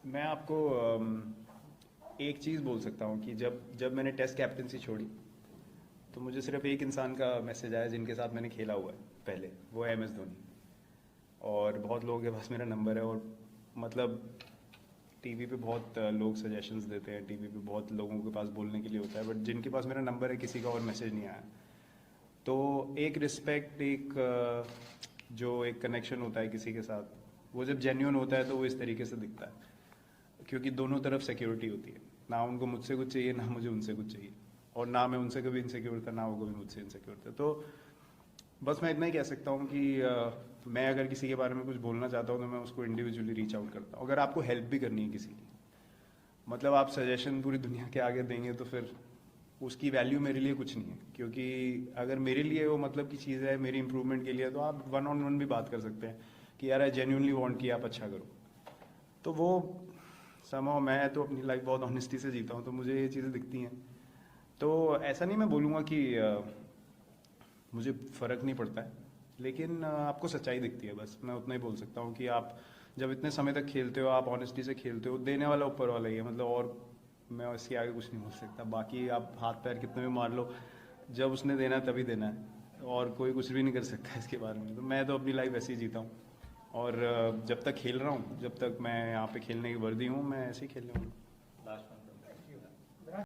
मैं आपको एक चीज़ बोल सकता हूँ कि जब जब मैंने टेस्ट कैप्टनसी छोड़ी तो मुझे सिर्फ एक इंसान का मैसेज आया जिनके साथ मैंने खेला हुआ है पहले, वो है MS धोनी। और बहुत लोगों के पास मेरा नंबर है, और मतलब टीवी पे बहुत लोग सजेशंस देते हैं, टीवी पे बहुत लोगों के पास बोलने के लिए होता है, बट जिनके पास मेरा नंबर है किसी का और मैसेज नहीं आया। तो एक रिस्पेक्ट, एक जो एक कनेक्शन होता है किसी के साथ, वो जब जेन्यून होता है तो वो इस तरीके से दिखता है, क्योंकि दोनों तरफ सिक्योरिटी होती है। ना उनको मुझसे कुछ चाहिए, ना मुझे उनसे कुछ चाहिए, और ना मैं उनसे कभी इनसिक्योर था, ना वो कभी मुझसे इनसिक्योर था। तो बस मैं इतना ही कह सकता हूँ कि मैं अगर किसी के बारे में कुछ बोलना चाहता हूँ तो मैं उसको इंडिविजुअली रीच आउट करता हूँ। अगर आपको हेल्प भी करनी है किसी की, मतलब आप सजेशन पूरी दुनिया के आगे देंगे तो फिर उसकी वैल्यू मेरे लिए कुछ नहीं है, क्योंकि अगर मेरे लिए वो मतलब की चीज़ है, मेरी इंप्रूवमेंट के लिए, तो आप वन ऑन वन भी बात कर सकते हैं कि यार आई जेन्यूनली वांट कि आप अच्छा करो। तो वो समाव मैं तो अपनी लाइफ बहुत ऑनेस्टी से जीता हूँ, तो मुझे ये चीज़ें दिखती हैं। तो ऐसा नहीं मैं बोलूँगा कि मुझे फ़र्क नहीं पड़ता है, लेकिन आपको सच्चाई दिखती है, बस मैं उतना ही बोल सकता हूँ कि आप जब इतने समय तक खेलते हो, आप ऑनेस्टी से खेलते हो, देने वाला ऊपर वाला ही है, मतलब। और मैं इसके आगे कुछ नहीं बोल सकता। बाकी आप हाथ पैर कितने भी मार लो, जब उसने देना है तभी देना है, और कोई कुछ भी नहीं कर सकता इसके बारे में। तो मैं तो अपनी लाइफ ऐसे ही जीता हूँ, और जब तक खेल रहा हूँ, जब तक मैं यहाँ पे खेलने की वर्दी हूँ, मैं ऐसे ही खेलने वाला हूँ।